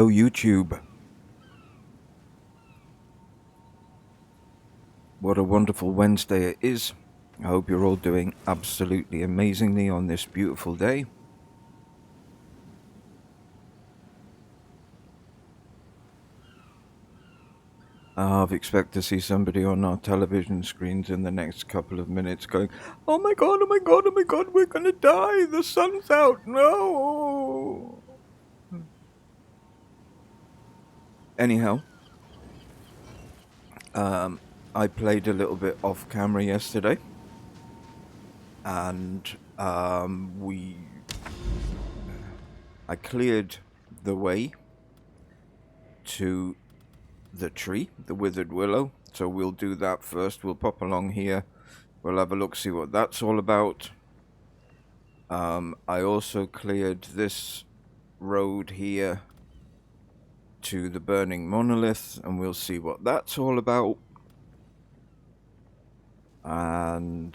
Hello YouTube. What a wonderful Wednesday it is. I hope you're all doing absolutely amazingly on this beautiful day. I've expect to see somebody on our television screens in the next couple of minutes going, "Oh my god, oh my god, oh my god, we're gonna die, the sun's out, no!" Anyhow, I played a little bit off camera yesterday, and I cleared the way to the tree, the withered willow. So we'll do that first. We'll pop along here. We'll have a look, see what that's all about. I also cleared this road here to the burning monolith, and we'll see what that's all about. And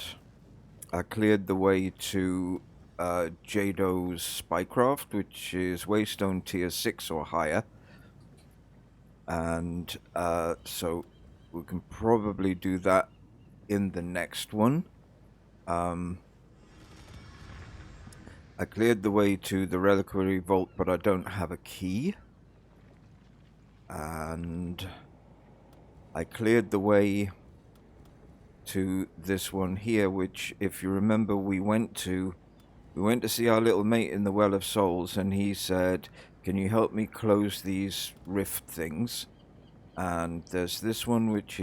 I cleared the way to Jado's Spycraft, which is Waystone tier 6 or higher. And so we can probably do that in the next one. I cleared the way to the Reliquary Vault, but I don't have a key. And I cleared the way to this one here, which, if you remember, we went to see our little mate in the Well of Souls, and he said, "Can you help me close these rift things?" And there's this one which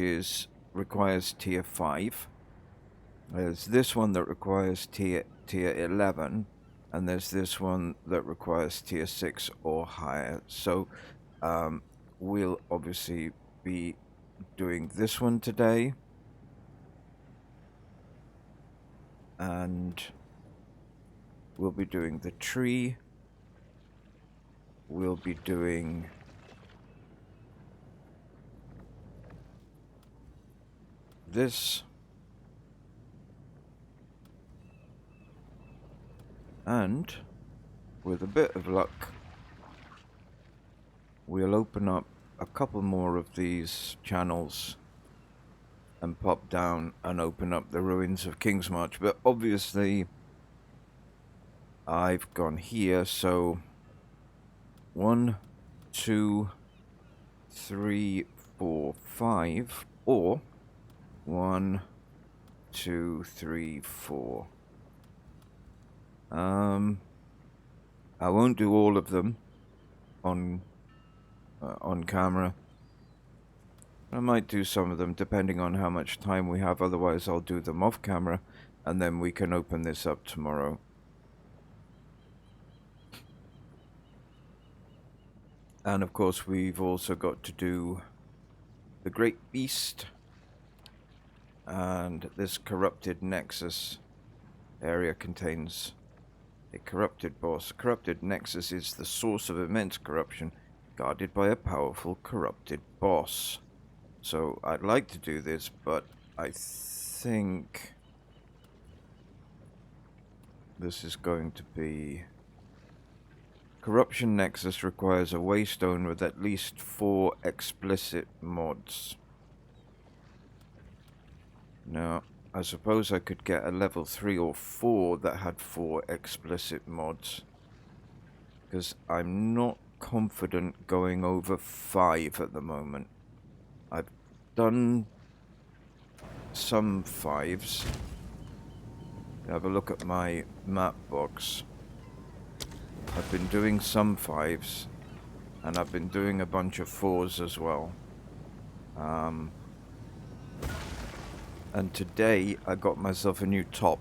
requires tier 5. There's this one that requires tier 11, and there's this one that requires tier 6 or higher. So we'll obviously be doing this one today, and we'll be doing the tree. We'll be doing this, and with a bit of luck we'll open up a couple more of these channels and pop down and open up the Ruins of Kingsmarch. But obviously I've gone here, so 1, 2, 3, 4, 5, or 1, 2, 3, 4. I won't do all of them on camera. I might do some of them depending on how much time we have. Otherwise, I'll do them off camera, and then we can open this up tomorrow. And of course, we've also got to do the Great Beast and this corrupted Nexus area contains a corrupted boss. A corrupted Nexus is the source of immense corruption, guarded by a powerful corrupted boss. So I'd like to do this, but I think this is going to be... Corruption Nexus requires a Waystone with at least 4 explicit mods. Now, I suppose I could get a level 3 or 4 that had 4 explicit mods, because I'm not confident going over 5 at the moment. I've done some 5s. Have a look at my map box. I've been doing some 5s, and I've been doing a bunch of 4s as well. And today I got myself a new top,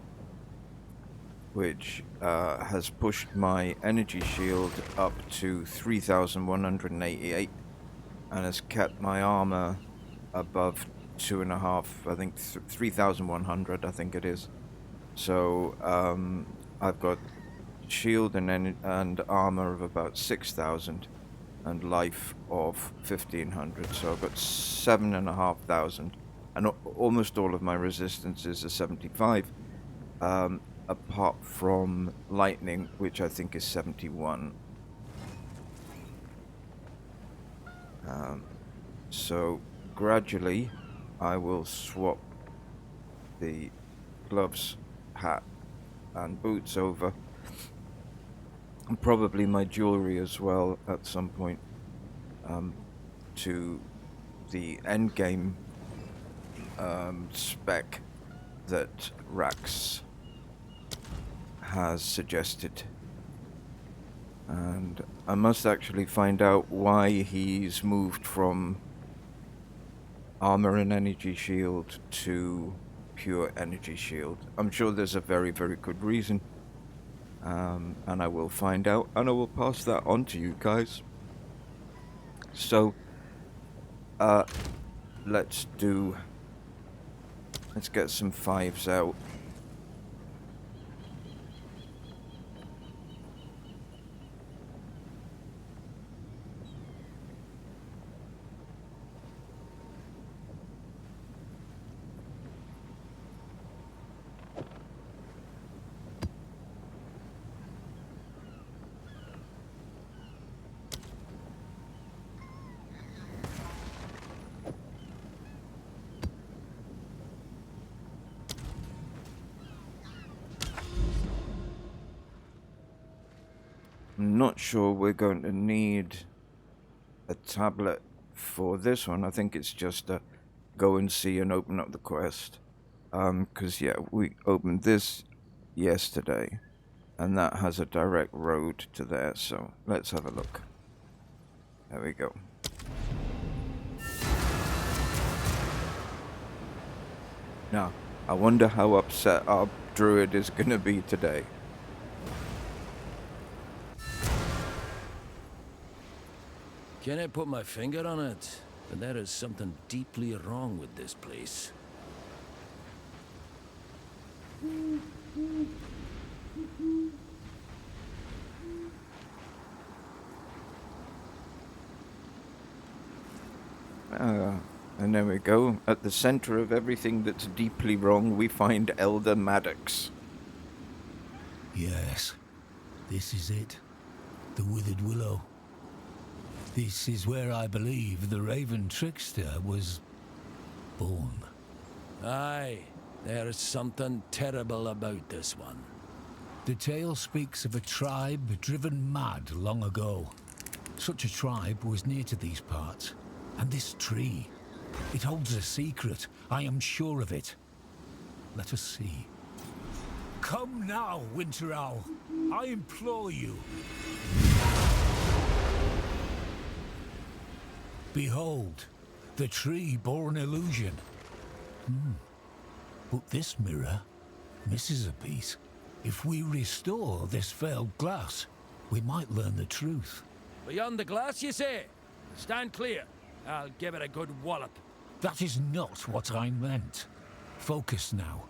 which has pushed my energy shield up to 3,188 and has kept my armor above 2.5, I think 3,100, I think it is. So I've got shield and armor of about 6,000 and life of 1,500, so I've got 7,500. And almost all of my resistances are 75, apart from lightning, which I think is 71. So gradually I will swap the gloves, hat and boots over, and probably my jewelry as well at some point, to the endgame spec that Rax has suggested. And I must actually find out why he's moved from armor and energy shield to pure energy shield. I'm sure there's a very, very good reason. And I will find out, and I will pass that on to you guys. So, let's get some 5s out. I'm not sure we're going to need a tablet for this one. I think it's just a go and see and open up the quest. Because yeah, we opened this yesterday, and that has a direct road to there, so let's have a look. There we go. Now, I wonder how upset our druid is gonna be today. Can't I put my finger on it? But there is something deeply wrong with this place. And there we go. At the center of everything that's deeply wrong, we find Elder Madox. Yes, this is it. The Withered Willow. This is where I believe the Raven Trickster was born. Aye, there is something terrible about this one. The tale speaks of a tribe driven mad long ago. Such a tribe was near to these parts. And this tree, it holds a secret. I am sure of it. Let us see. Come now, Winter Owl. I implore you. Behold, the tree bore an illusion. But this mirror misses a piece. If we restore this failed glass, we might learn the truth. Beyond the glass, you say? Stand clear. I'll give it a good wallop. That is not what I meant. Focus now.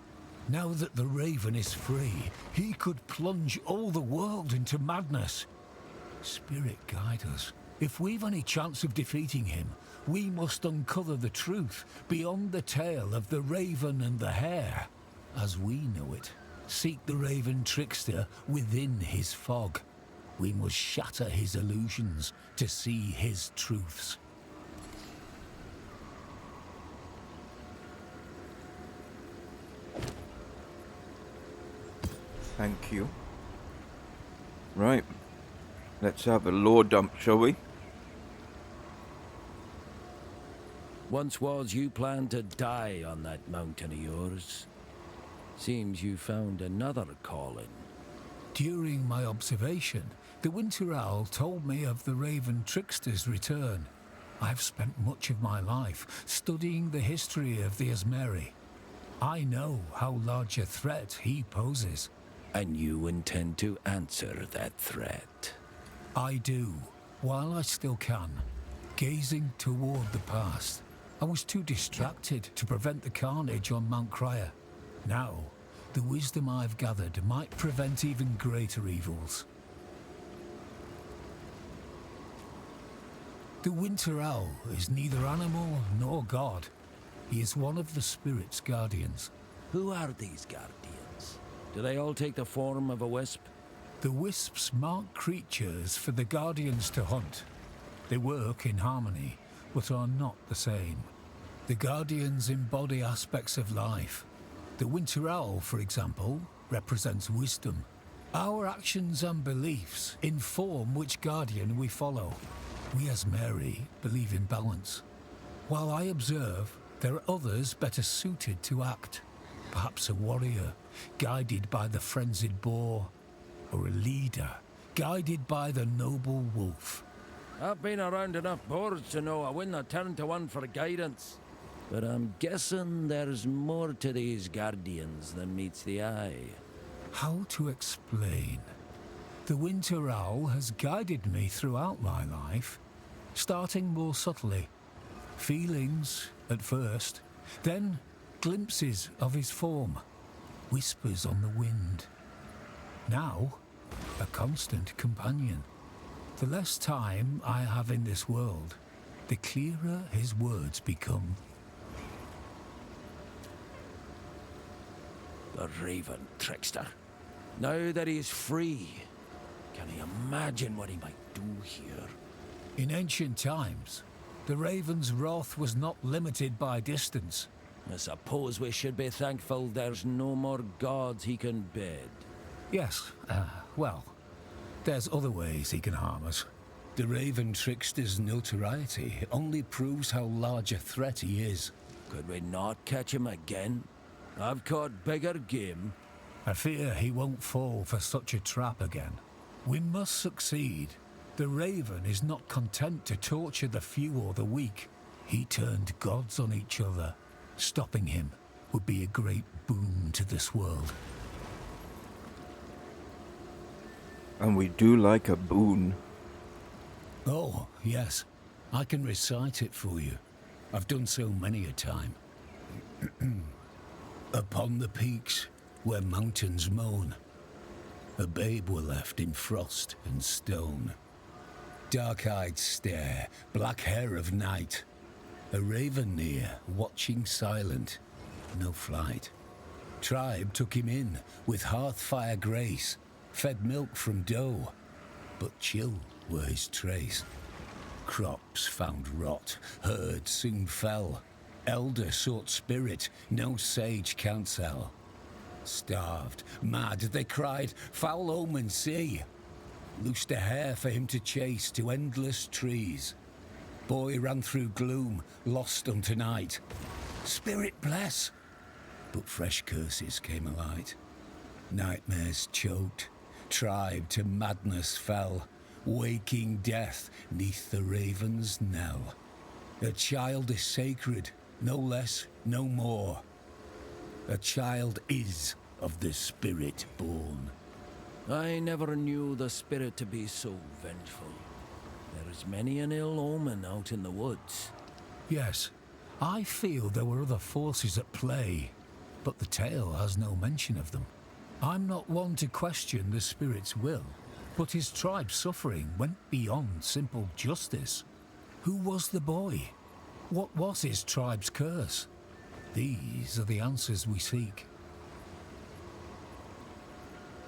Now that the Raven is free, he could plunge all the world into madness. Spirit, guide us. If we've any chance of defeating him, we must uncover the truth beyond the tale of the Raven and the Hare. As we know it, seek the Raven Trickster within his fog. We must shatter his illusions to see his truths. Thank you. Right. Let's have a lore dump, shall we? Once was you planned to die on that mountain of yours. Seems you found another calling. During my observation, the Winter Owl told me of the Raven Trickster's return. I've spent much of my life studying the history of the Asmeri. I know how large a threat he poses. And you intend to answer that threat? I do, while I still can. Gazing toward the past, I was too distracted to prevent the carnage on Mount Cryer. Now, the wisdom I've gathered might prevent even greater evils. The Winter Owl is neither animal nor god. He is one of the spirit's guardians. Who are these guardians? Do they all take the form of a wisp? The wisps mark creatures for the guardians to hunt. They work in harmony, but are not the same. The Guardians embody aspects of life. The Winter Owl, for example, represents wisdom. Our actions and beliefs inform which Guardian we follow. We as Mary believe in balance. While I observe, there are others better suited to act. Perhaps a warrior, guided by the frenzied boar, or a leader, guided by the noble wolf. I've been around enough boards to know I wouldn't turn to one for guidance. But I'm guessing there's more to these guardians than meets the eye. How to explain? The Winter Owl has guided me throughout my life, starting more subtly. Feelings at first, then glimpses of his form, whispers on the wind. Now, a constant companion. The less time I have in this world, the clearer his words become. The Raven trickster. Now that he's free, can you imagine what he might do here? In ancient times, the Raven's wrath was not limited by distance. I suppose we should be thankful there's no more gods he can bed. Yes, well, there's other ways he can harm us. The Raven trickster's notoriety only proves how large a threat he is. Could we not catch him again? I've caught bigger game. I fear he won't fall for such a trap again. We must succeed. The Raven is not content to torture the few or the weak. He turned gods on each other. Stopping him would be a great boon to this world. And we do like a boon. Oh, yes. I can recite it for you. I've done so many a time. Upon the peaks where mountains moan, a babe were left in frost and stone. Dark-eyed stare, black hair of night, a raven near, watching silent, no flight. Tribe took him in with hearth-fire grace, fed milk from doe, but chill were his trace. Crops found rot, herd soon fell. Elder sought spirit, no sage counsel. Starved, mad, they cried, foul omen see. Loosed a hare for him to chase to endless trees. Boy ran through gloom, lost unto night. Spirit bless! But fresh curses came alight. Nightmares choked, tribe to madness fell, waking death neath the raven's knell. A child is sacred, no less, no more. A child is of the spirit born. I never knew the spirit to be so vengeful. There is many an ill omen out in the woods. Yes, I feel there were other forces at play, but the tale has no mention of them. I'm not one to question the spirit's will, but his tribe's suffering went beyond simple justice. Who was the boy? What was his tribe's curse? These are the answers we seek.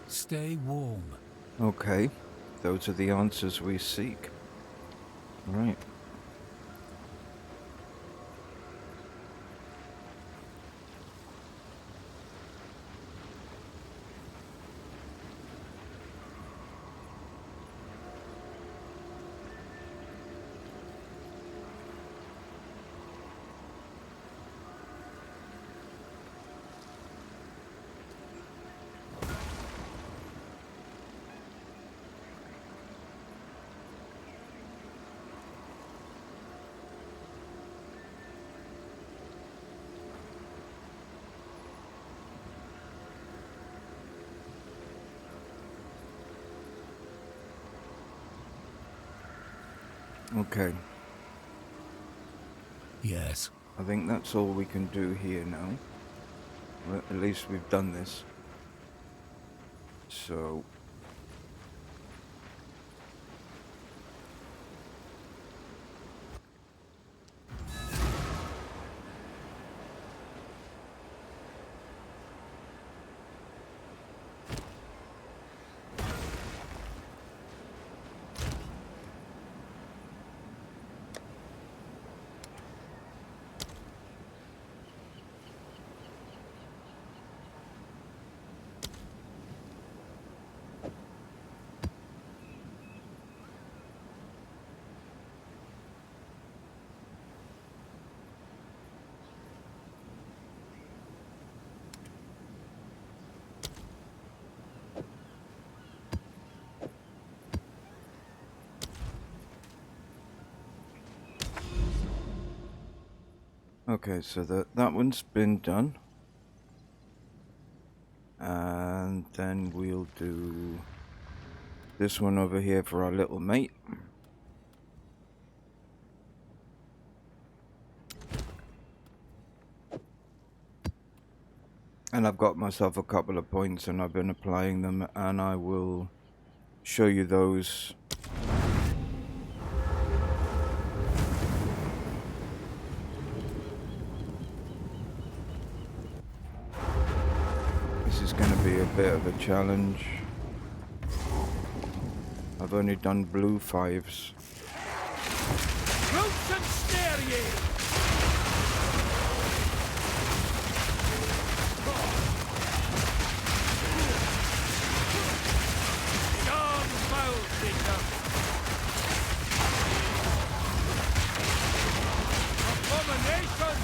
Stay warm. Okay, those are the answers we seek. Right. Okay, Yes. I think that's all we can do here now. Well, at least we've done this. So... Okay, so that one's been done. And then we'll do this one over here for our little mate. And I've got myself a couple of points and I've been applying them, and I will show you those. This is going to be a bit of a challenge. I've only done blue 5s. Roots and snare ye! Young foul seeker! Abomination!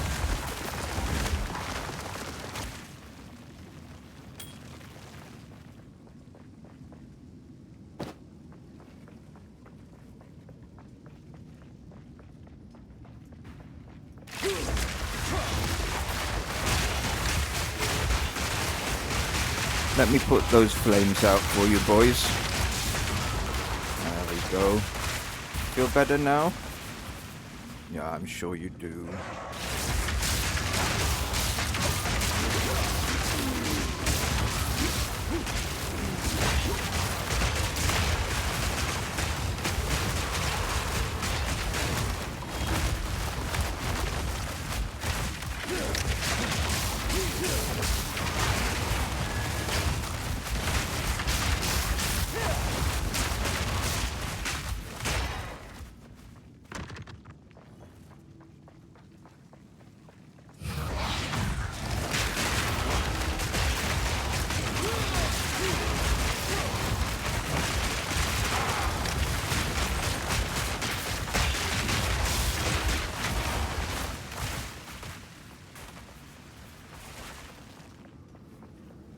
Let me put those flames out for you, boys. There we go. Feel better now? Yeah, I'm sure you do.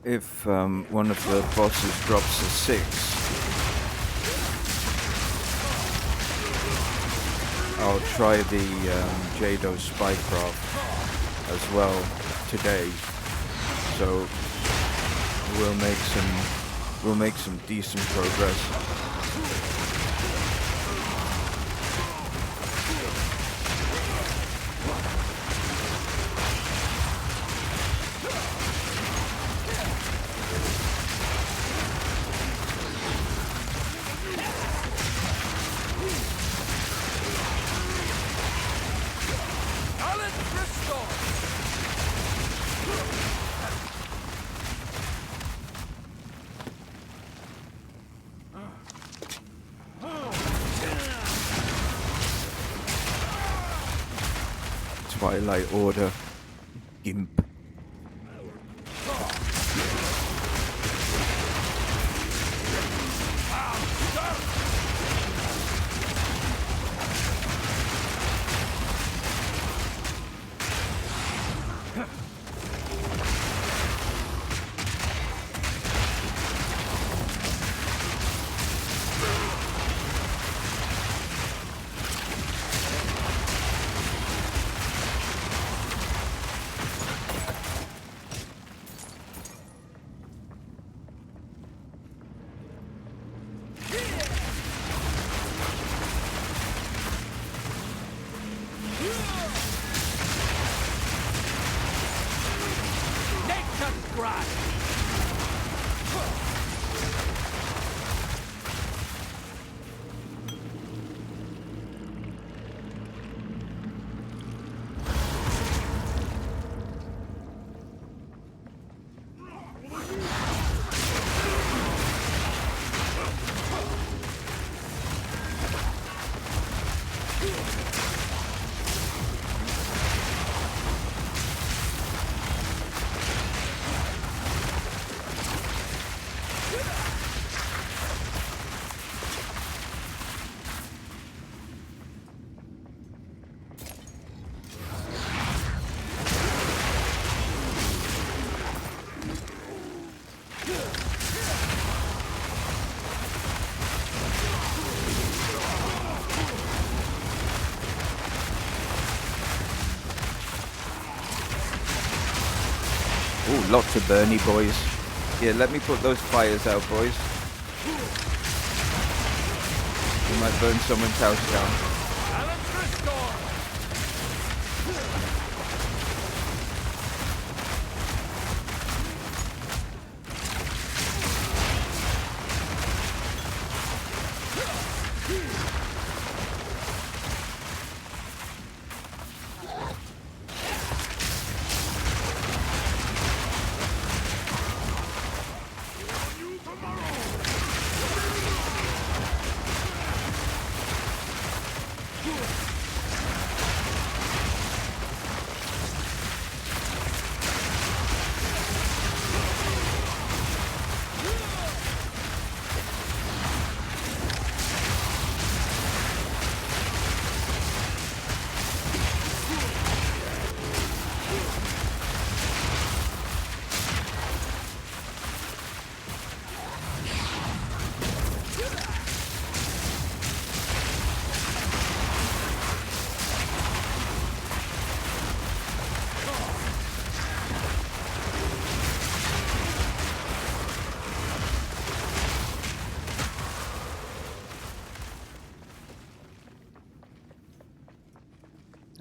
If one of the bosses drops a 6, I'll try the Jado Spycraft as well today. So we'll make some decent progress. Twilight Order. Imp. Oh, lots of Bernie boys. Here, let me put those fires out, boys. We might burn someone's house down.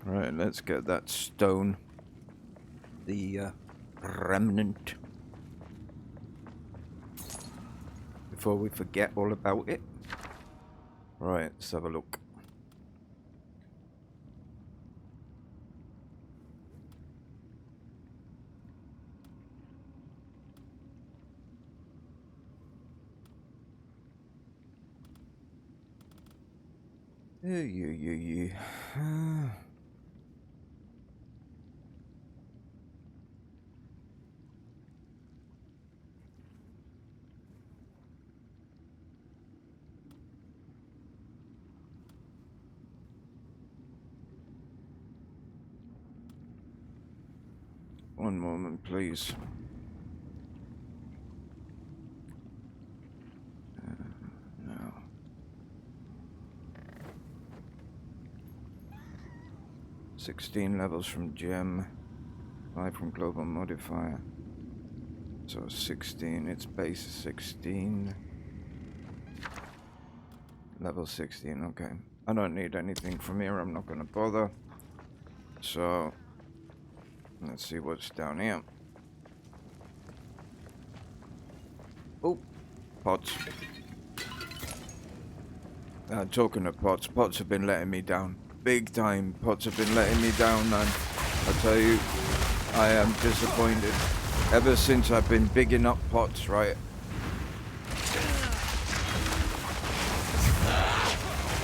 Right, let's get that stone. The remnant. Before we forget all about it. Right, let's have a look. Yeah. One moment, please. No. 16 levels from gem, 5 from global modifier. So 16, its base is 16. Level 16, okay. I don't need anything from here, I'm not gonna bother. So, let's see what's down here. Oh, pots. Talking of pots, pots have been letting me down. Big time, pots have been letting me down, man. I tell you, I am disappointed. Ever since I've been bigging up pots, right?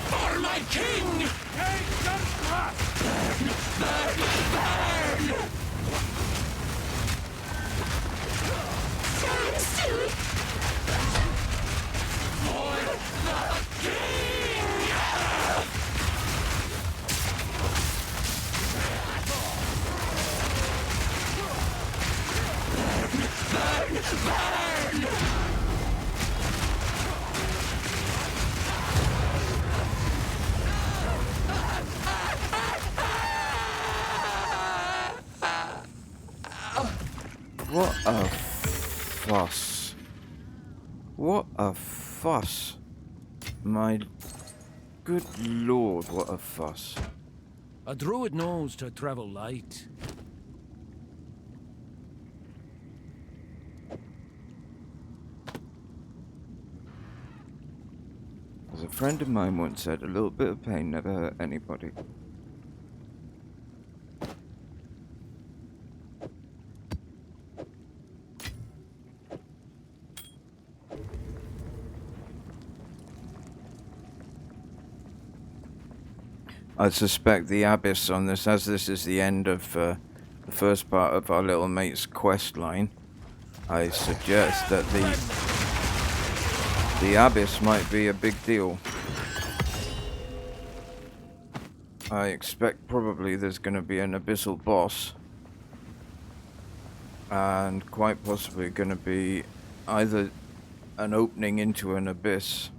For my king! Take some thrust! Burn! Stand still! For the king! Burn! What a fuss. What a fuss. My good lord, what a fuss. A druid knows to travel light. As a friend of mine once said, a little bit of pain never hurt anybody. I suspect the Abyss on this, as this is the end of the first part of our little mate's quest line, I suggest that the Abyss might be a big deal. I expect probably there's going to be an Abyssal boss, and quite possibly going to be either an opening into an abyss,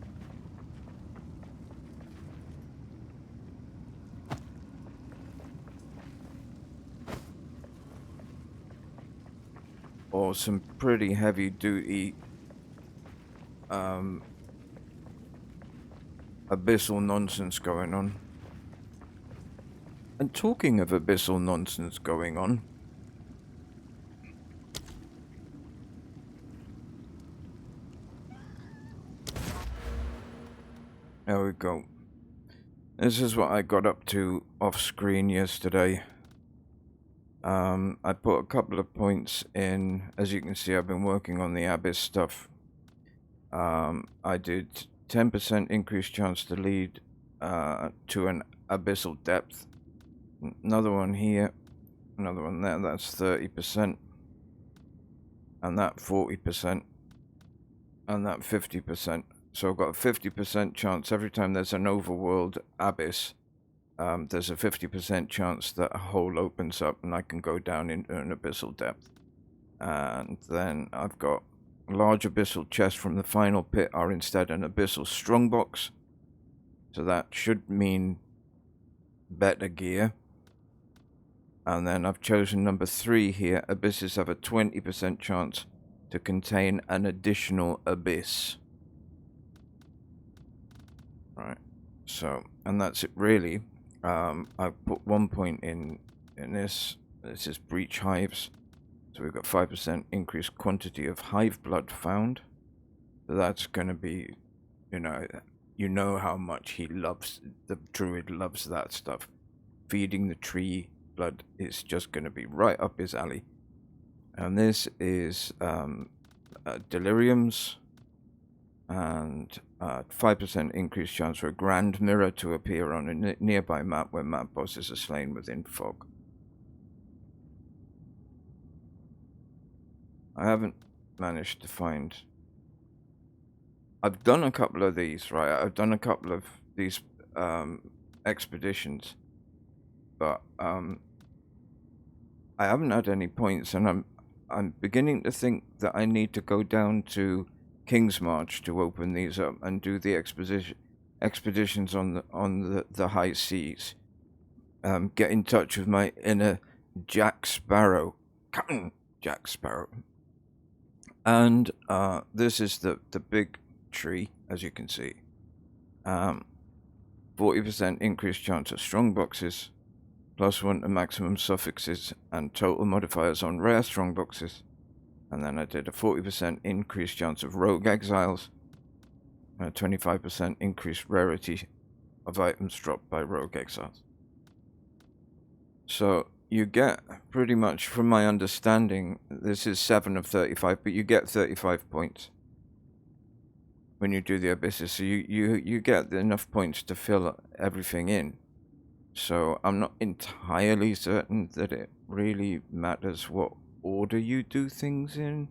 or some pretty heavy duty abyssal nonsense going on. And talking of abyssal nonsense going on, there we go. This is what I got up to off screen yesterday. I put a couple of points in. As you can see, I've been working on the Abyss stuff. I did 10% increased chance to lead to an abyssal depth. Another one here, another one there, that's 30%. And that 40%. And that 50%. So I've got a 50% chance every time there's an overworld abyss. There's a 50% chance that a hole opens up and I can go down into an abyssal depth. And then I've got large abyssal chests from the final pit are instead an abyssal strongbox. So that should mean better gear. And then I've chosen number 3 here. Abysses have a 20% chance to contain an additional abyss. Right. So, and that's it really. I've put 1 point in this. This is breach hives. So we've got 5% increased quantity of hive blood found. So that's going to be, you know how much he loves, the druid loves that stuff. Feeding the tree blood is just going to be right up his alley. And this is deliriums. And 5% increased chance for a grand mirror to appear on a nearby map where map bosses are slain within fog. I haven't managed to find... I've done a couple of these, right? I've done a couple of these expeditions, but I haven't had any points, and I'm beginning to think that I need to go down to Kingsmarch to open these up and do the expeditions on the high seas. Get in touch with my inner Jack Sparrow. Come on, Jack Sparrow. And this is the big tree, as you can see. 40% increased chance of strong boxes, +1 to maximum suffixes and total modifiers on rare strong boxes. And then I did a 40% increased chance of rogue exiles, and a 25% increased rarity of items dropped by rogue exiles. So you get pretty much, from my understanding, this is 7 of 35, but you get 35 points when you do the abysses. So you get enough points to fill everything in. So I'm not entirely certain that it really matters what order you do things in.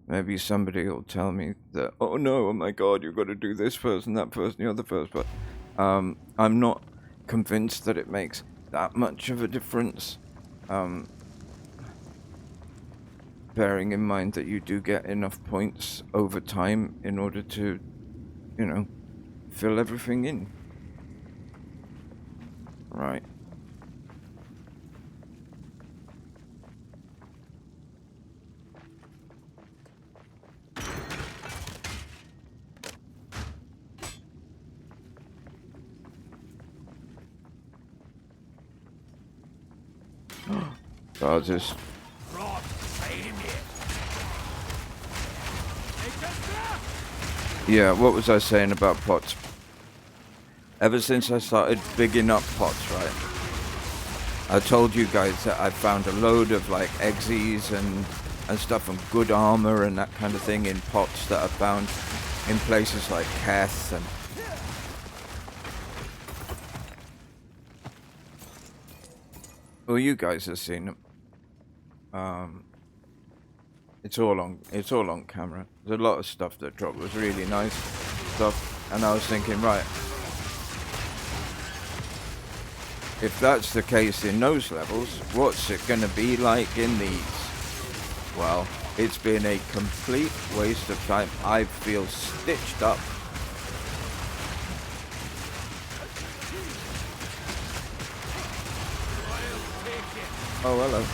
Maybe somebody will tell me that, oh no, oh my god, you've got to do this first and that first and the other first, but I'm not convinced that it makes that much of a difference, bearing in mind that you do get enough points over time in order to, fill everything in. Right. God, this. Yeah, what was I saying about pots? Ever since I started bigging up pots, right? I told you guys that I found a load of like exes and stuff and good armor and that kind of thing in pots that are found in places like Keth and... Well, you guys have seen them. It's all on camera. There's a lot of stuff that dropped. It was really nice stuff, and I was thinking, right, if that's the case in those levels, what's it gonna be like in these? Well, it's been a complete waste of time. I feel stitched up. Oh, hello.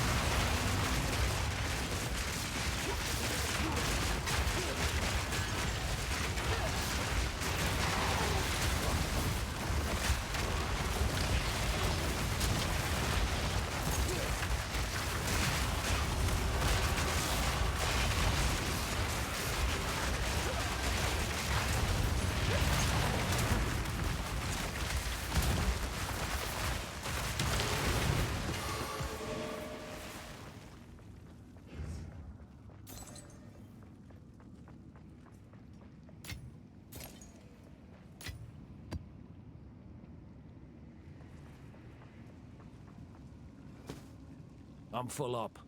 I'm full up.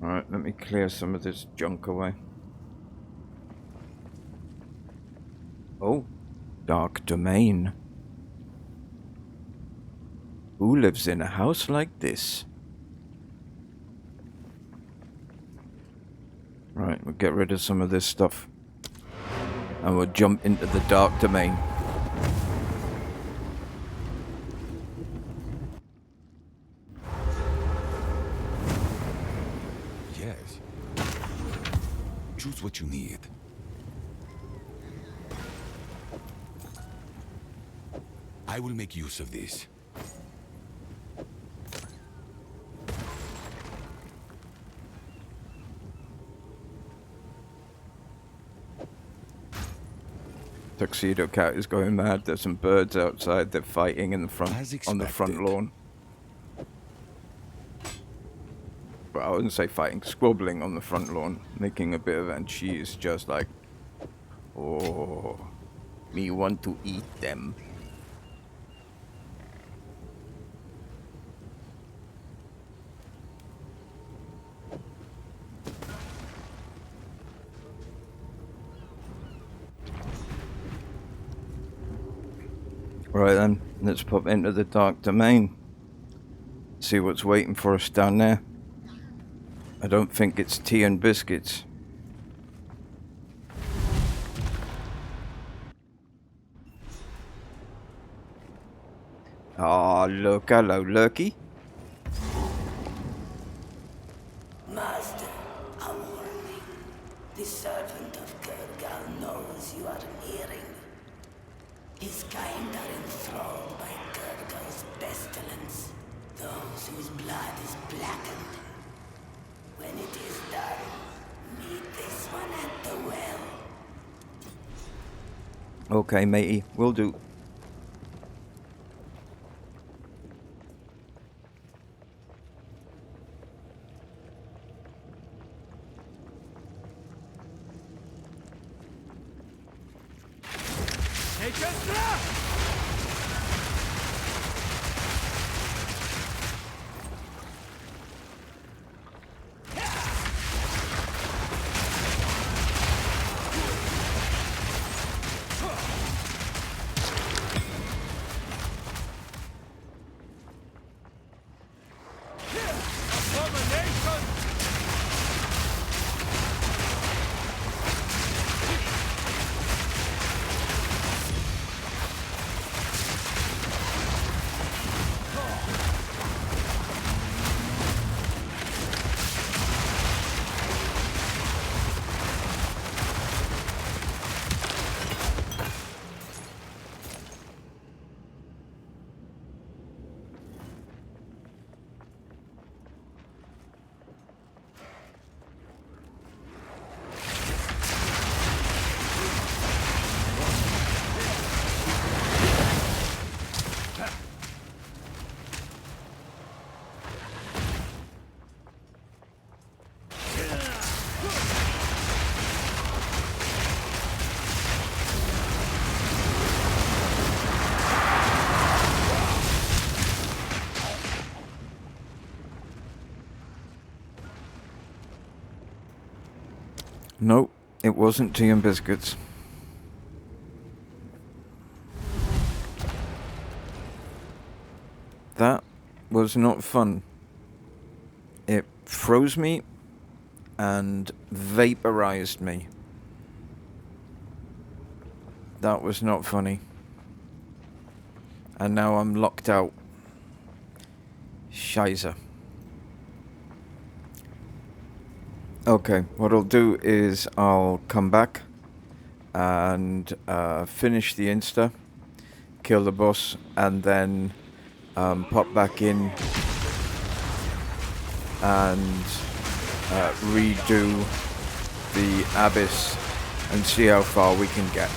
Alright, let me clear some of this junk away. Oh, dark domain. Who lives in a house like this? Right, we'll get rid of some of this stuff. And we'll jump into the dark domain. Yes. Choose what you need. I will make use of this. Tuxedo Cat is going mad. There's some birds outside. They're fighting in the front As on the front expected. lawn. But I wouldn't say fighting, squabbling on the front lawn, making a bit of, and she is just like, oh, me want to eat them. Right then, let's pop into the dark domain. See what's waiting for us down there. I don't think it's tea and biscuits. Ah, look, hello, Lurky. Master, a warning. The servant of Gurgal knows you are nearing. His kind are enthralled by Gurgal's pestilence, those whose blood is blackened. When it is done, meet this one at the well. Okay, matey, will do. Nope, it wasn't tea and biscuits. That was not fun. It froze me and vaporized me. That was not funny. And now I'm locked out. Scheiße. Okay, what I'll do is I'll come back and finish the insta, kill the boss, and then pop back in and redo the Abyss and see how far we can get.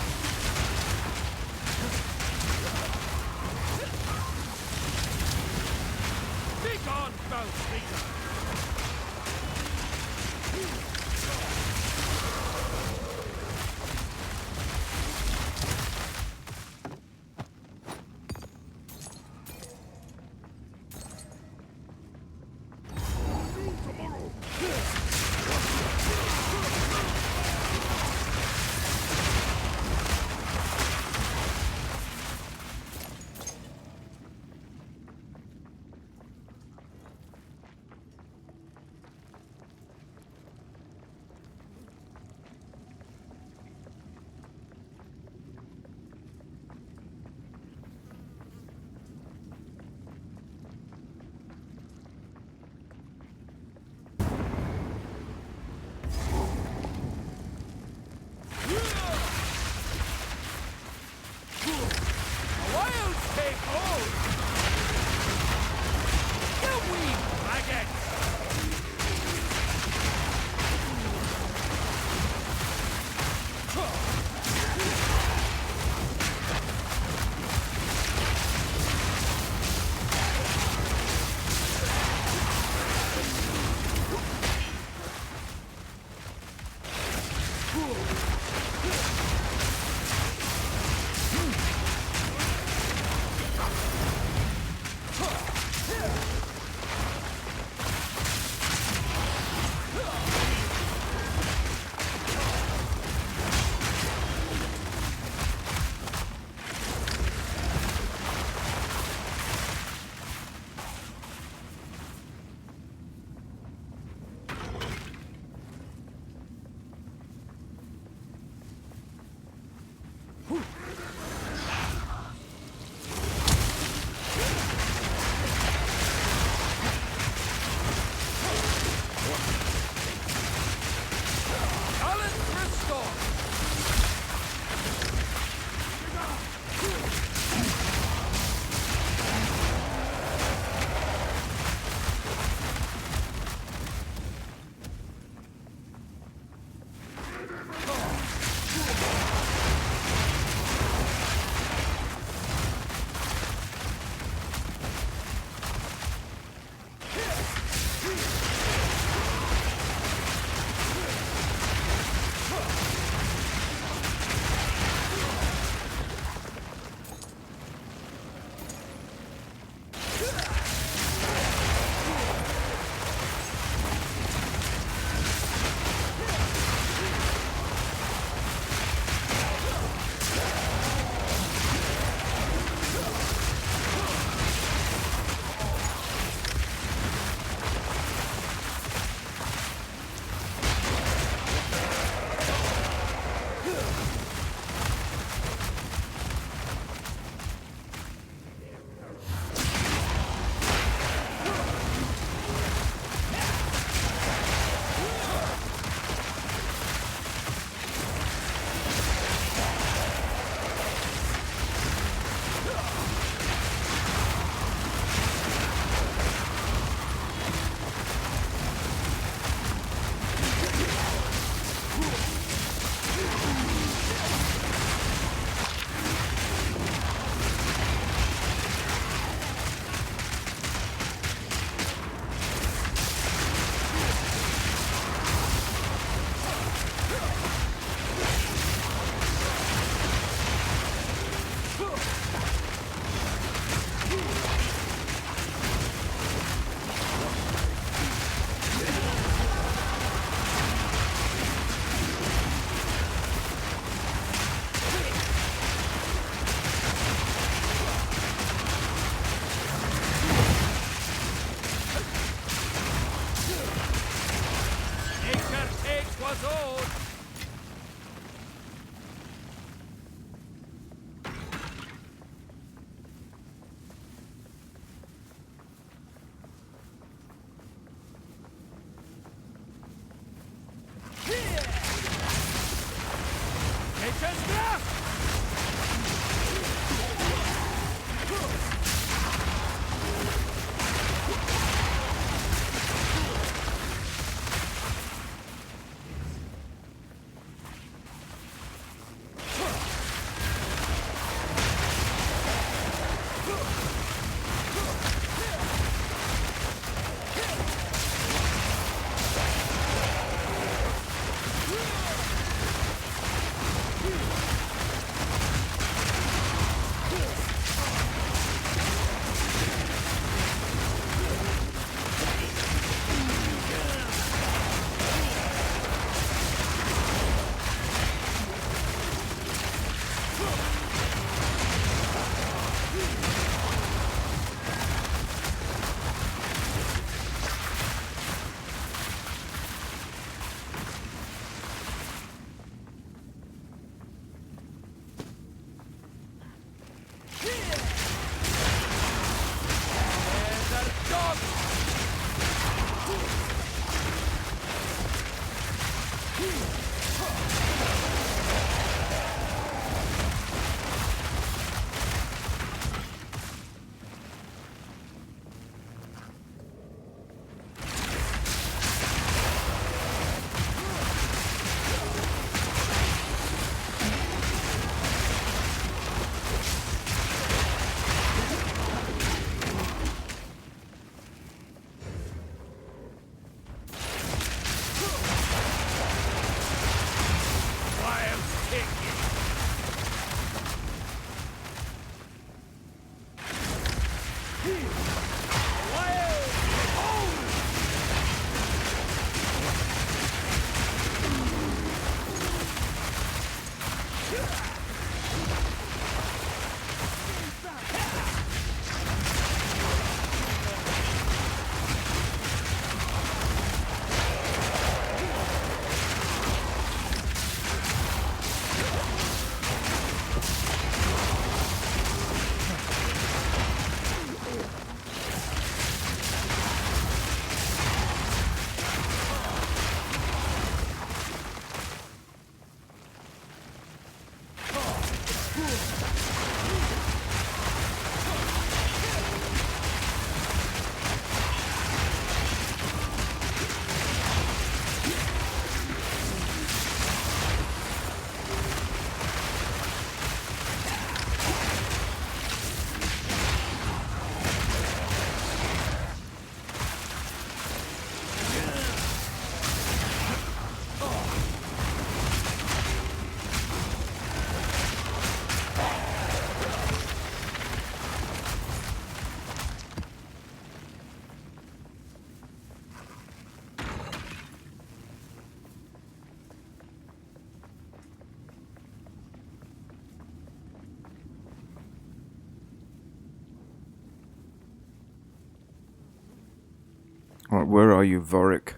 Right, where are you, Vorik?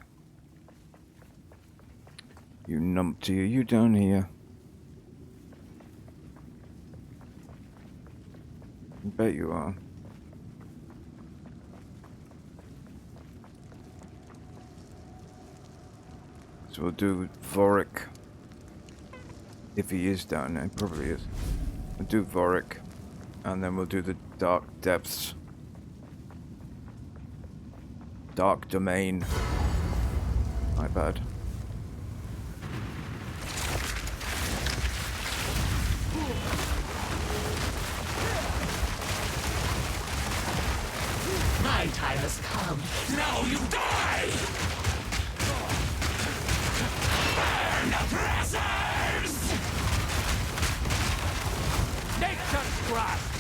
You numpty, are you down here? I bet you are. So we'll do Vorik. If he is down there, he probably is. We'll do Vorik. And then we'll do the Dark Depths. Dark Domain. My bad. My time has come. Now you die! Burn, oppressors! Nature's grasp!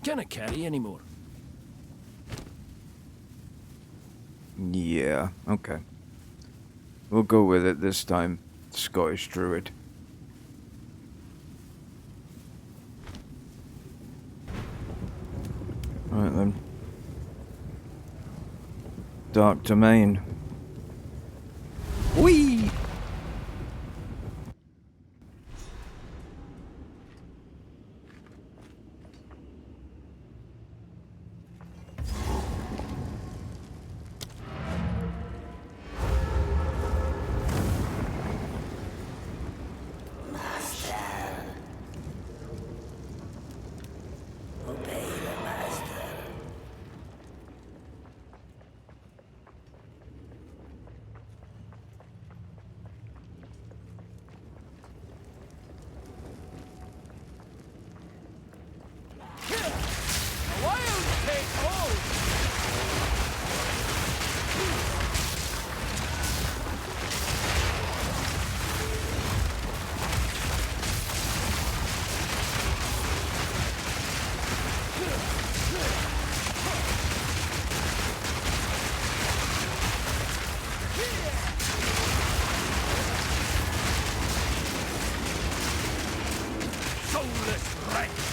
Can't carry anymore. Yeah, okay. We'll go with it this time. Scottish Druid. Right then. Dark Domain. Whee! soulless wretch!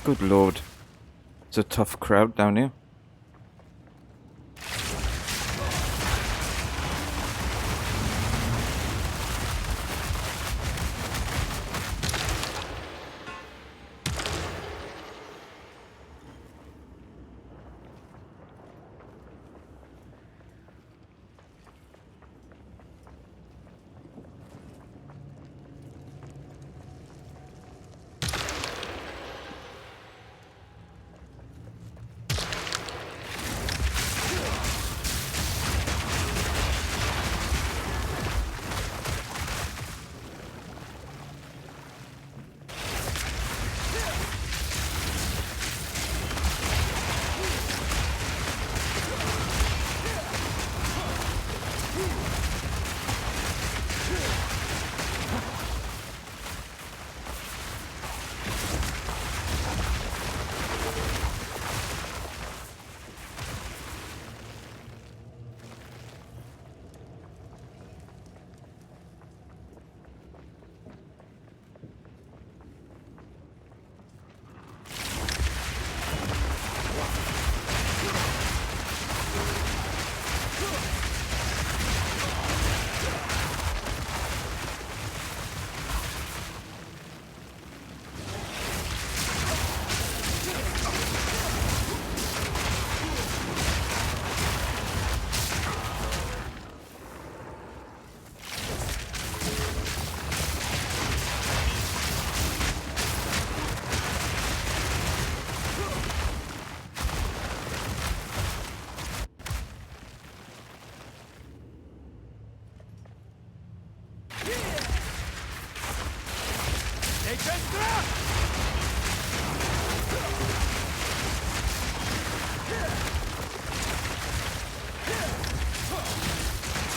Good lord. It's a tough crowd down here.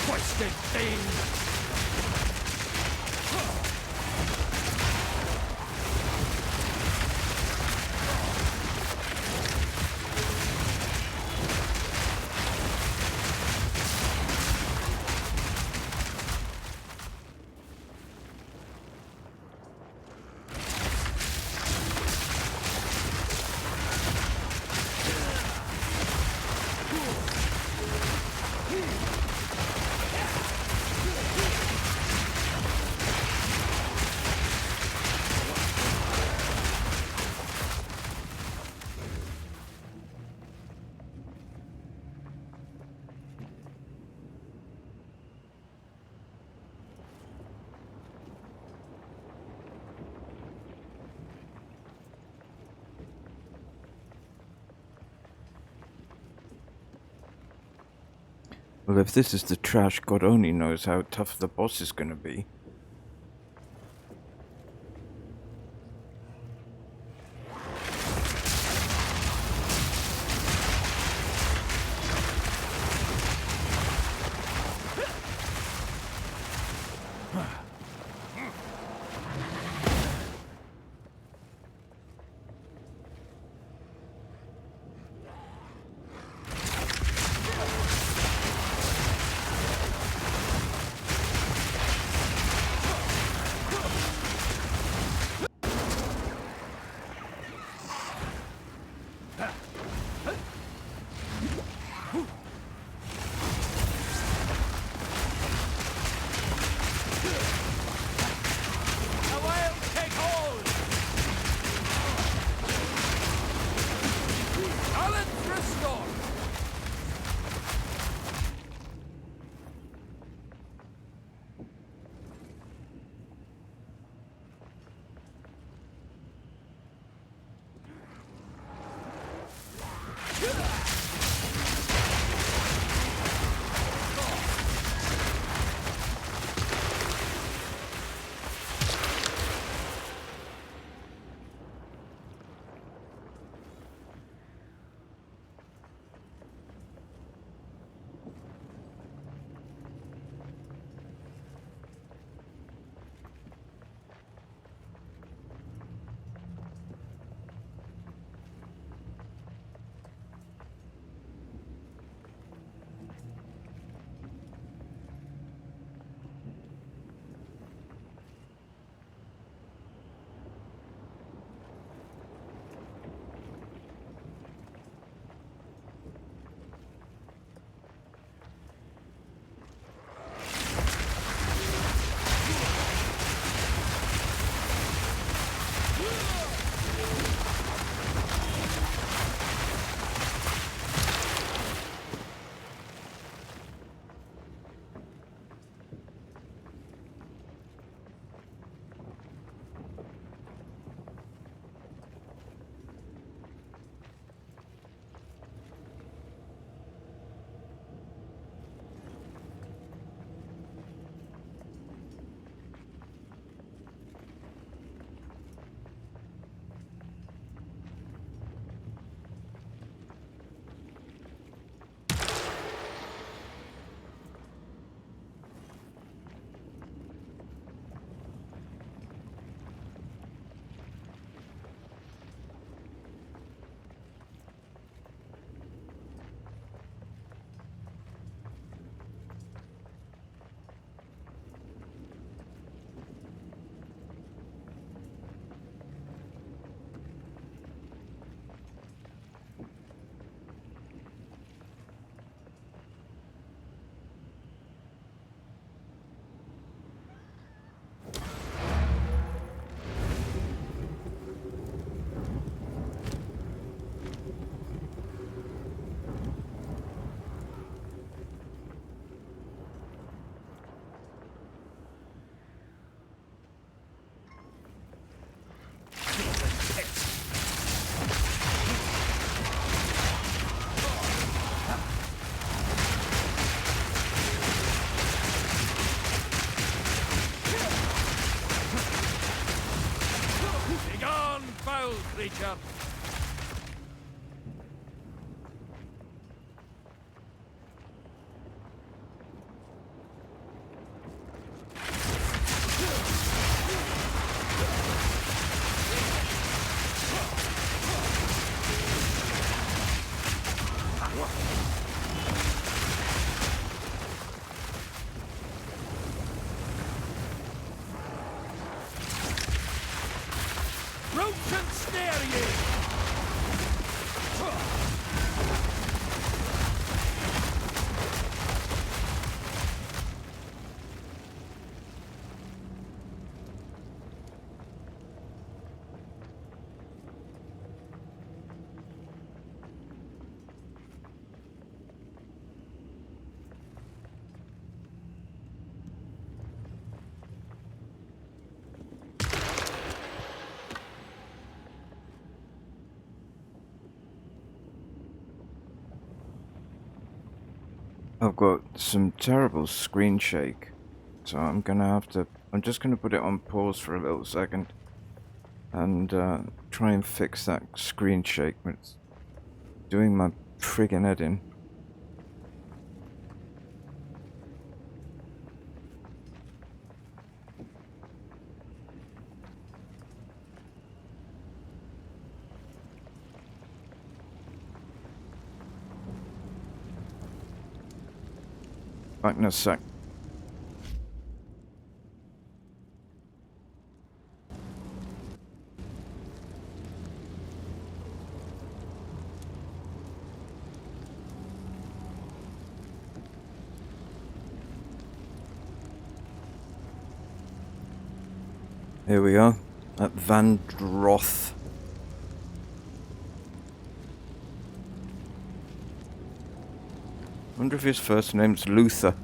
Twisted thing! Well, if this is the trash, God only knows how tough the boss is going to be. on, foul creature! Roach and snare ye! I've got some terrible screen shake, so I'm just gonna put it on pause for a little second and try and fix that screen shake. It's doing my friggin' head in. Back in a sec. Here we are at Van Droth. I wonder if his first name's Luther.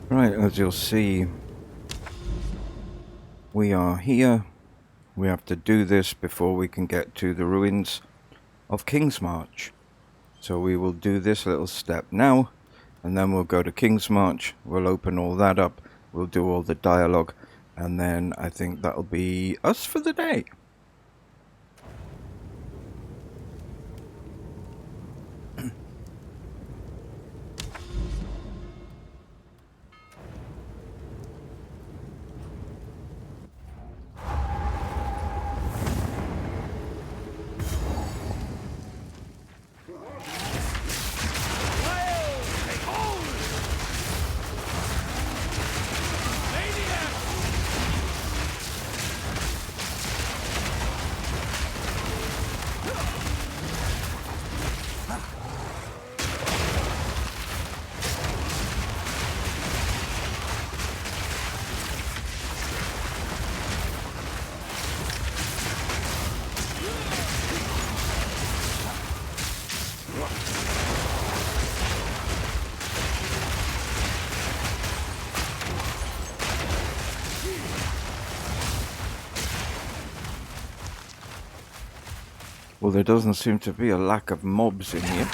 Right, as you'll see, we are here. We have to do this before we can get to the Ruins of Kingsmarch. So we will do this little step now, and then we'll go to Kingsmarch. We'll open all that up. we'll do all the dialogue, and then I think that'll be us for the day. Well, there doesn't seem to be a lack of mobs in here.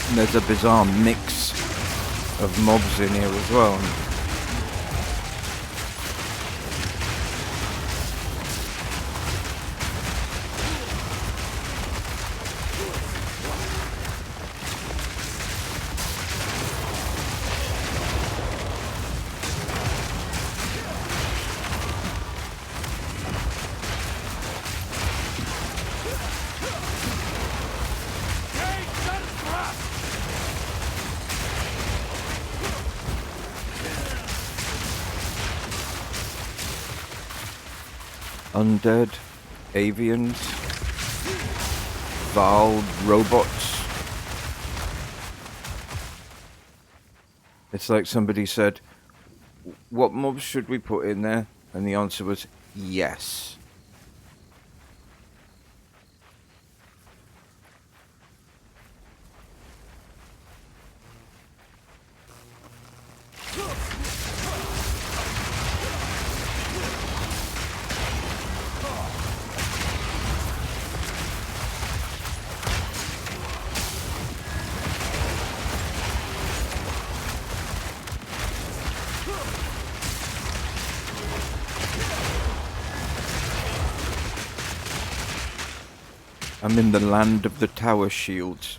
And there's a bizarre mix of mobs in here as well. Undead, avians, Val robots. It's like somebody said, what mobs should we put in there? And the answer was yes. I'm in the land of the tower shields.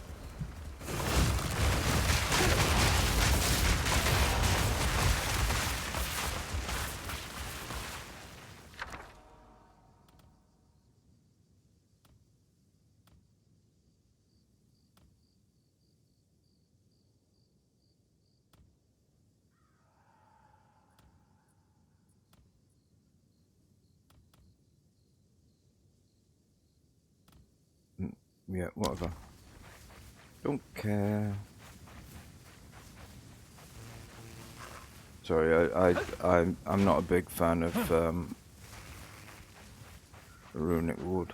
Yeah, whatever. Don't care. Sorry, I'm not a big fan of runic wood.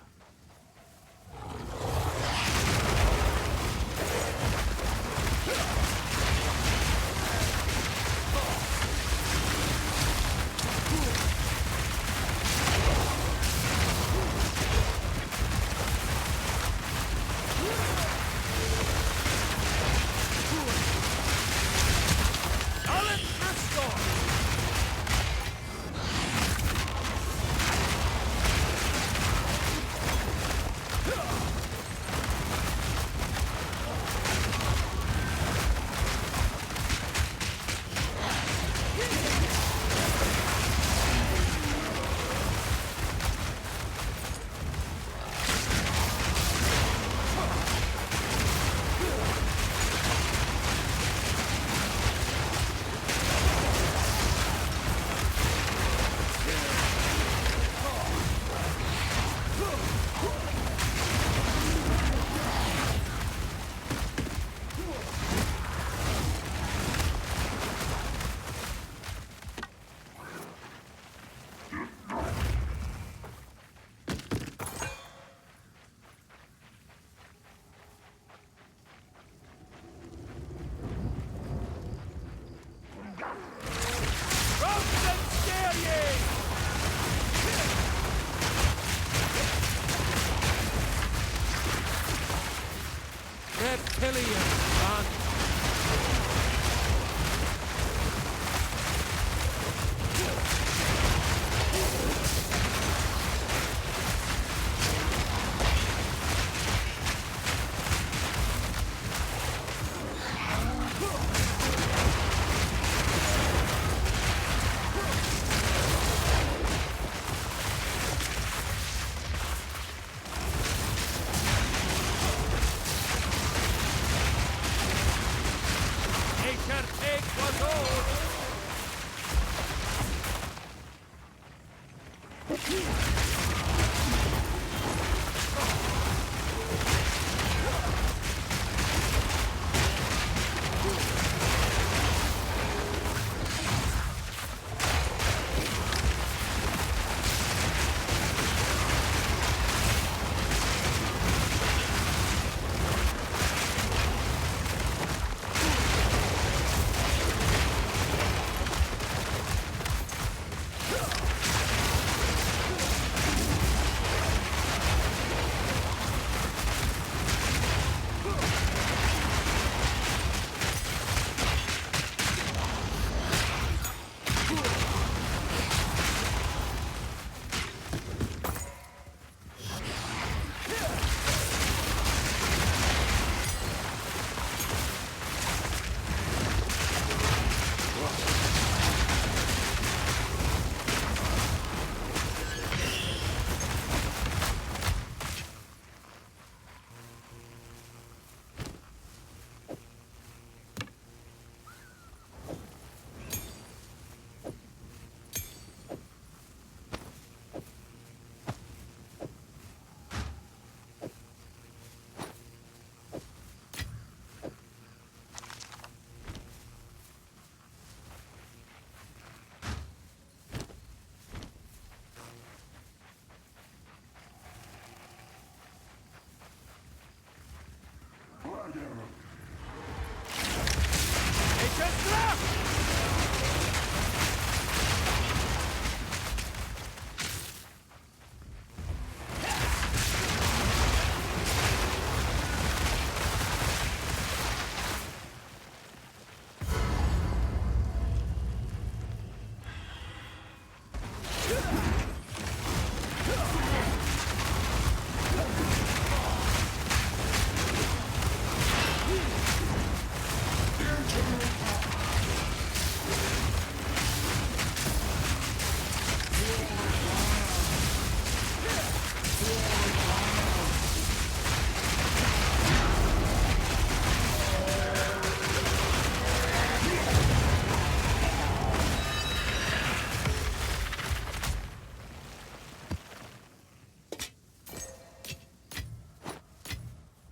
Reptilian, man.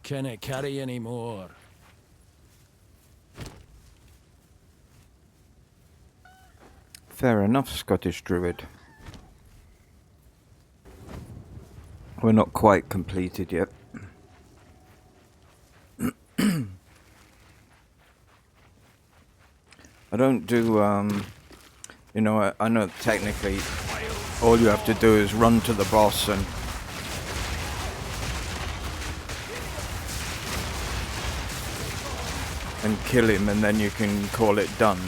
Can it carry any more? Fair enough, Scottish Druid. We're not quite completed yet. I don't do, you know, I know technically all you have to do is run to the boss and kill him, and then you can call it done.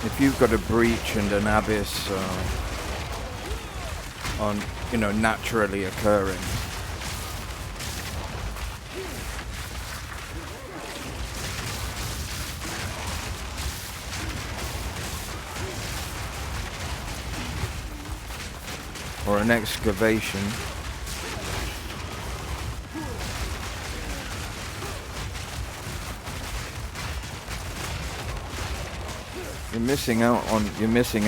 If you've got a breach and an abyss on, you know, naturally occurring, or an excavation, you're missing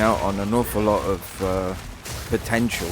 out on an awful lot of potential.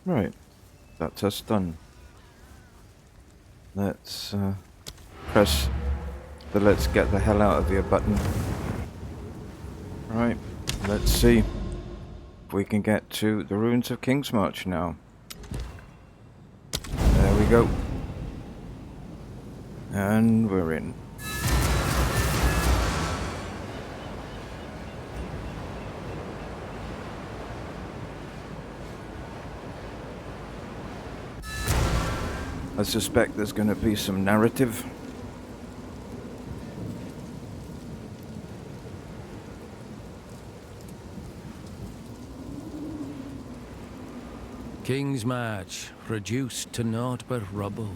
Right, that's us done. Let's press the let's get the hell out of here button. Right, let's see if we can get to the Ruins of Kingsmarch now. There we go. And we're in. I suspect there's going to be some narrative. Kingsmarch, reduced to naught but rubble.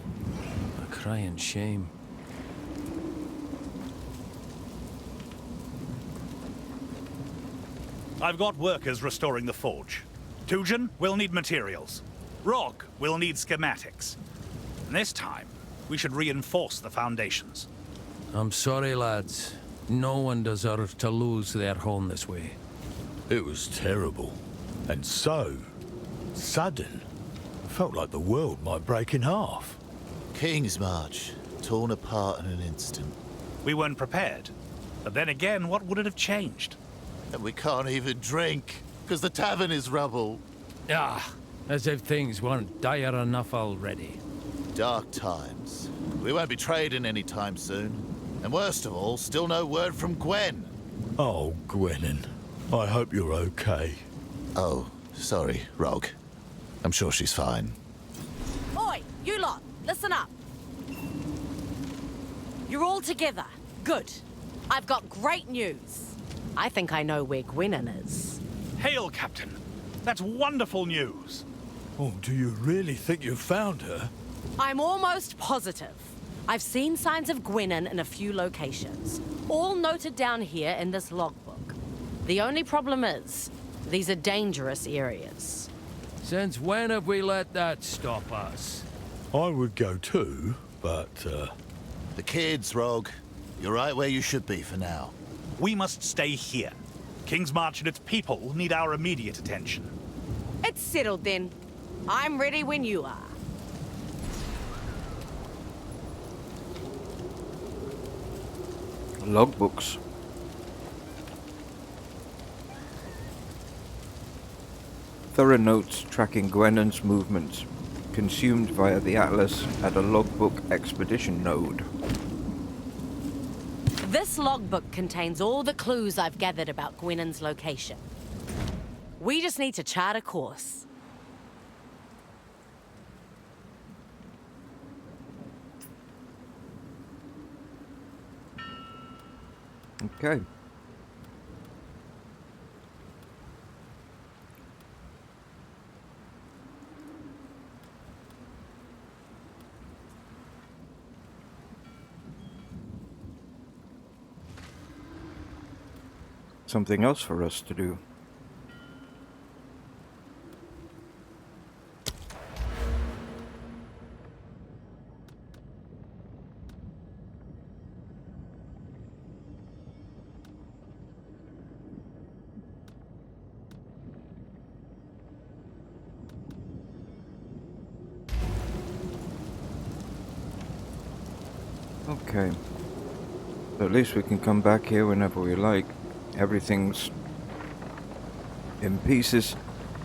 A crying shame. I've got workers restoring the forge. Tujen will need materials. Rog will need schematics. And this time, we should reinforce the foundations. I'm sorry, lads. No one deserves to lose their home this way. It was terrible. And so sudden. It felt like the world might break in half. Kingsmarch, torn apart in an instant. We weren't prepared. But then again, what would it have changed? And we can't even drink, because the tavern is rubble. Ah, as if things weren't dire enough already. Dark times. We won't be trading anytime soon. And worst of all, still no word from Gwen. Oh, Gwennen. I hope you're okay. Oh, sorry, Rog. I'm sure she's fine. Oi, you lot, listen up. You're all together. Good. I've got great news. I think I know where Gwennen is. Hail, Captain. That's wonderful news. Oh, do you really think you found her? I'm almost positive. I've seen signs of Gwennen in a few locations, all noted down here in this logbook. The only problem is, these are dangerous areas. Since when have we let that stop us? I would go too, but, The kids, Rog. You're right where you should be for now. We must stay here. Kingsmarch and its people need our immediate attention. It's settled then. I'm ready when you are. Logbooks. Thorough notes tracking Gwennen's movements, consumed via the Atlas at a logbook expedition node. This logbook contains all the clues I've gathered about Gwennen's location. We just need to chart a course. Okay. Something else for us to do. Okay. So at least we can come back here whenever we like. Everything's in pieces.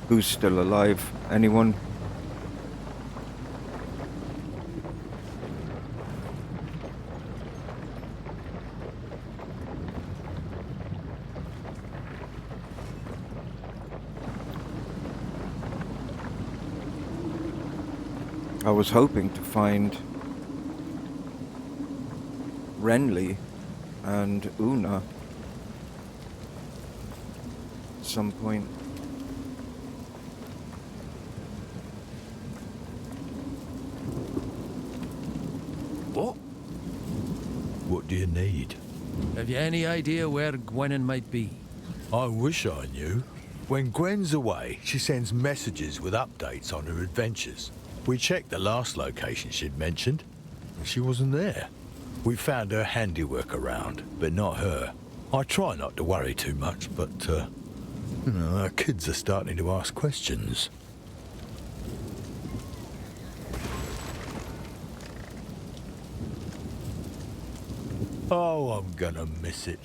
Who's still alive? Anyone? I was hoping to find Renly and Una at some point. What? What do you need? Have you any idea where Gwennen might be? I wish I knew. When Gwen's away, she sends messages with updates on her adventures. We checked the last location she'd mentioned, and she wasn't there. We found her handiwork around, but not her. I try not to worry too much, but, you know, our kids are starting to ask questions. Oh, I'm gonna miss it.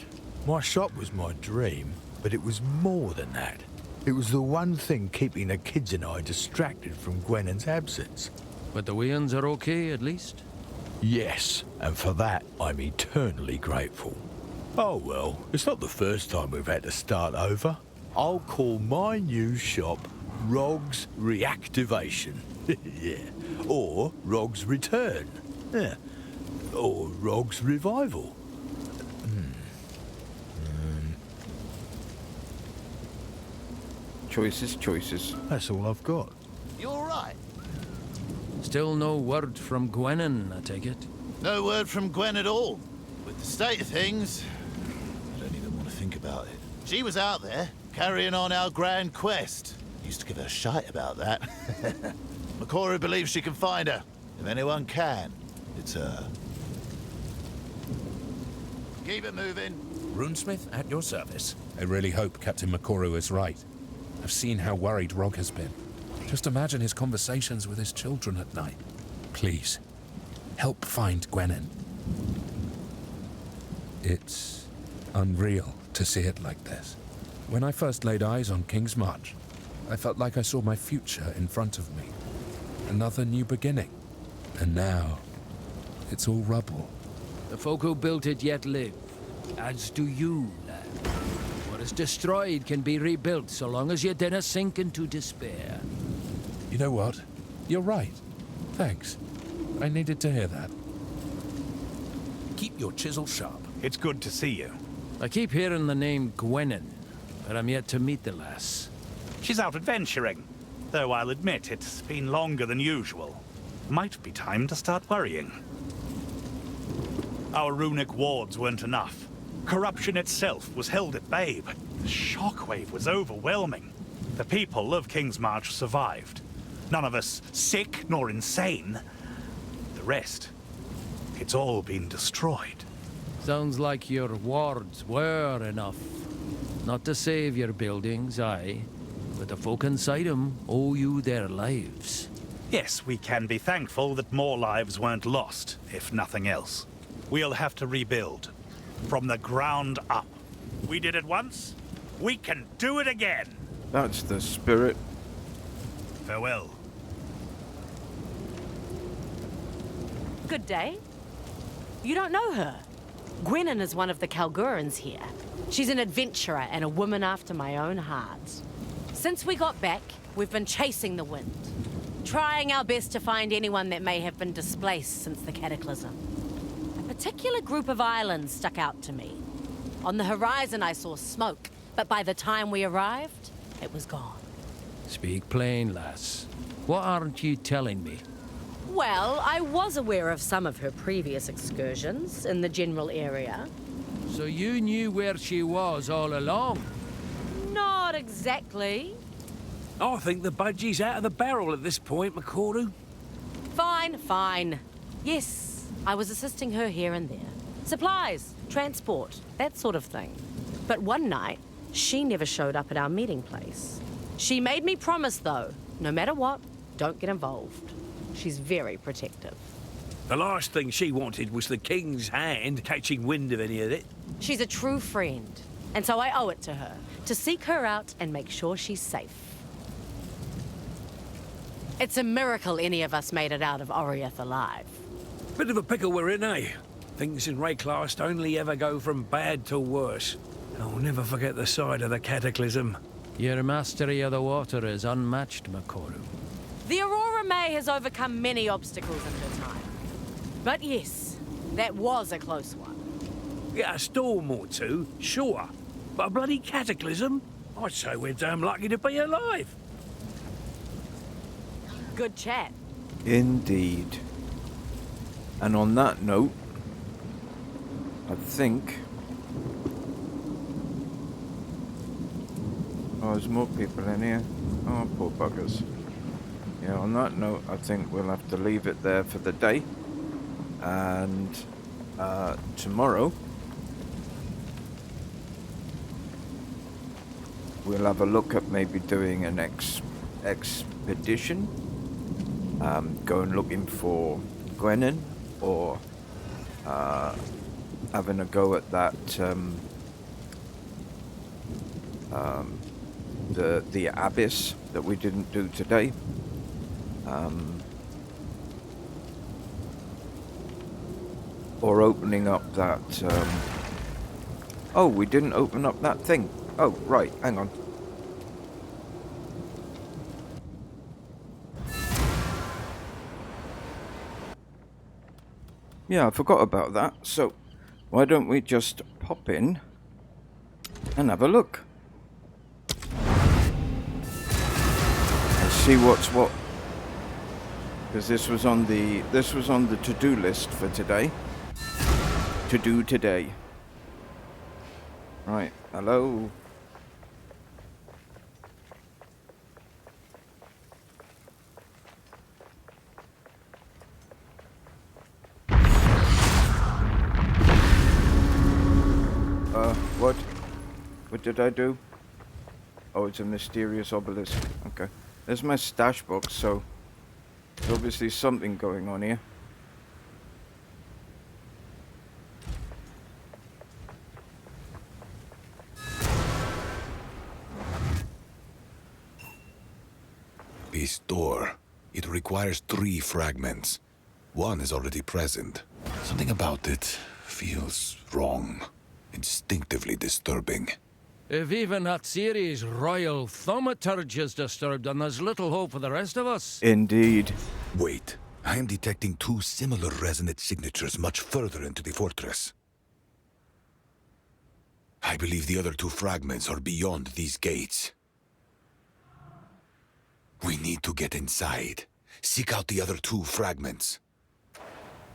My shop was my dream, but it was more than that. It was the one thing keeping the kids and I distracted from Gwennen's absence. But the Weans are okay, at least? Yes, and for that, I'm eternally grateful. Oh well, it's not the first time we've had to start over. I'll call my new shop Rog's Reactivation. Yeah. Or Rog's Return. Yeah. Or Rog's Revival. Choices, choices. That's all I've got. You're Still no word from Gwennen, I take it? No word from Gwen at all. With the state of things, I don't even want to think about it. She was out there, carrying on our grand quest. Used to give her shite about that. Makoru believes she can find her. If anyone can, it's her. Keep it moving. Runesmith at your service. I really hope Captain Makoru is right. I've seen how worried Rog has been. Just imagine his conversations with his children at night. Please, help find Gwennen. It's unreal to see it like this. When I first laid eyes on Kingsmarch, I felt like I saw my future in front of me. Another new beginning. And now, it's all rubble. The folk who built it yet live, as do you, lad. What is destroyed can be rebuilt so long as you dinna sink into despair. You know what? You're right. Thanks. I needed to hear that. Keep your chisel sharp. It's good to see you. I keep hearing the name Gwennen, but I'm yet to meet the lass. She's out adventuring, though I'll admit it's been longer than usual. Might be time to start worrying. Our runic wards weren't enough. Corruption itself was held at bay, but the shockwave was overwhelming. The people of Kingsmarch survived. None of us sick nor insane. The rest, it's all been destroyed. Sounds like your wards were enough. Not to save your buildings, aye, but the folk inside them owe you their lives. Yes, we can be thankful that more lives weren't lost, if nothing else. We'll have to rebuild. From the ground up. We did it once, we can do it again! That's the spirit. Farewell. Good day. You don't know her. Gwennen is one of the Kalgurans here. She's an adventurer and a woman after my own heart. Since we got back, we've been chasing the wind. Trying our best to find anyone that may have been displaced since the cataclysm. A particular group of islands stuck out to me. On the horizon I saw smoke, but by the time we arrived, it was gone. Speak plain, lass. What aren't you telling me? Well, I was aware of some of her previous excursions in the general area. So you knew where she was all along? Not exactly. I think the budgie's out of the barrel at this point, Makoru. Fine, fine. Yes, I was assisting her here and there. Supplies, transport, that sort of thing. But one night, she never showed up at our meeting place. She made me promise, though, no matter what, don't get involved. She's very protective. The last thing she wanted was the King's hand catching wind of any of it. She's a true friend, and so I owe it to her to seek her out and make sure she's safe. It's a miracle any of us made it out of Oriath alive. Bit of a pickle we're in, eh? Things in Rayclast only ever go from bad to worse. I'll never forget the side of the cataclysm. Your mastery of the water is unmatched, Makoru. The Aurora May has overcome many obstacles in her time. But yes, that was a close one. Yeah, a storm or two, sure. But a bloody cataclysm? I'd say we're damn lucky to be alive. Good chat. Indeed. And on that note, I think... Oh, there's more people in here. Oh, poor buggers. Yeah, on that note, I think we'll have to leave it there for the day. And tomorrow, we'll have a look at maybe doing an expedition. Going looking for Gwennen, or having a go at that the Abyss that we didn't do today. Or opening up that oh, we didn't open up that thing. Oh, right, hang on. Yeah, I forgot about that. So, why don't we just pop in and have a look? And see what's what. Because this was on the to-do list for today. To do today. Right, hello. What? What did I do? Oh, it's a mysterious obelisk. Okay. There's my stash box, so there's obviously something going on here. This door, it requires 3 fragments. One is already present. Something about it feels wrong. Instinctively disturbing. If even that series' royal thaumaturge is disturbed, then there's little hope for the rest of us. Indeed. Wait, I am detecting 2 similar resonant signatures much further into the fortress. I believe the other 2 fragments are beyond these gates. We need to get inside. Seek out the other 2 fragments.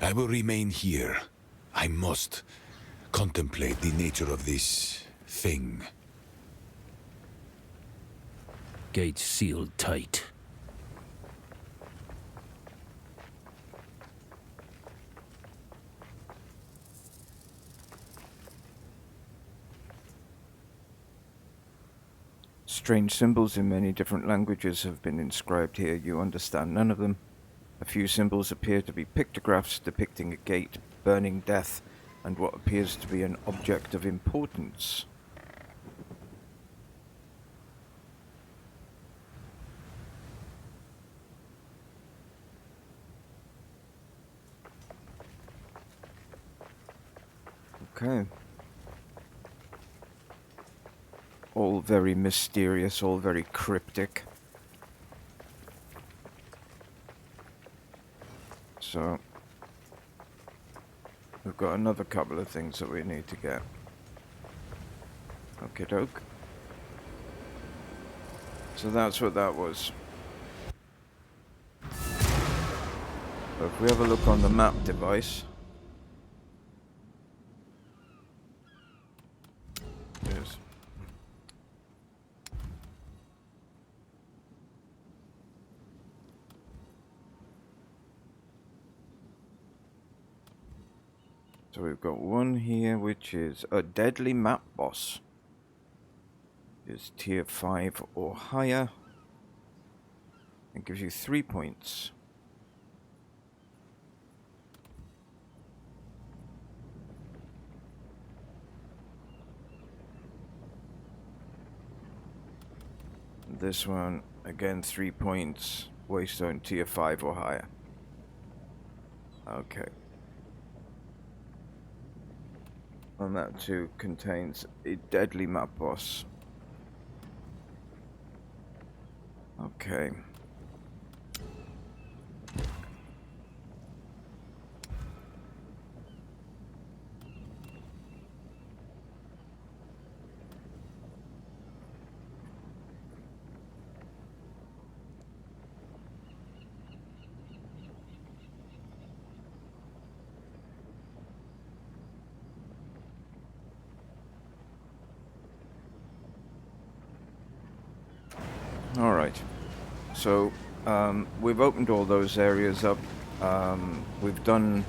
I will remain here. I must contemplate the nature of this thing. Gates sealed tight. Strange symbols in many different languages have been inscribed here. You understand none of them. A few symbols appear to be pictographs depicting a gate, burning death, and what appears to be an object of importance. Okay. All very mysterious, all very cryptic. So, we've got another couple of things that we need to get. Okie doke. So that's what that was. So if we have a look on the map device. Yes. So we've got one here, which is a deadly map boss. Is tier 5 or higher. It gives you 3 points. This one, again 3 points. Waystone tier 5 or higher. Okay. And that too contains a deadly map boss. Okay. Alright, so we've opened all those areas up. We've done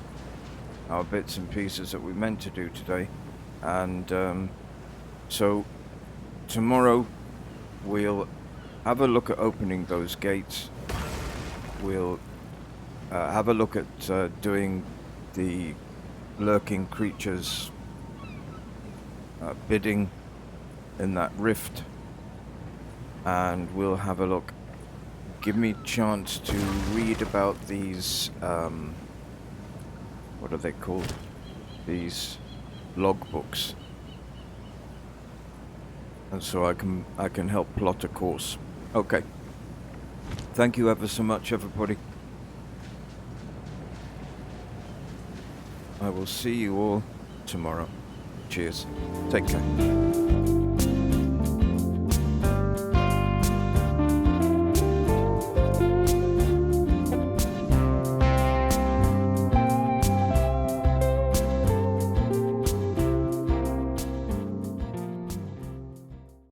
our bits and pieces that we meant to do today, and so tomorrow we'll have a look at opening those gates. We'll have a look at doing the lurking creatures bidding in that rift. And we'll have a look. Give me a chance to read about these, what are they called? These logbooks. And so I can help plot a course. Okay. Thank you ever so much, everybody. I will see you all tomorrow. Cheers. Take care.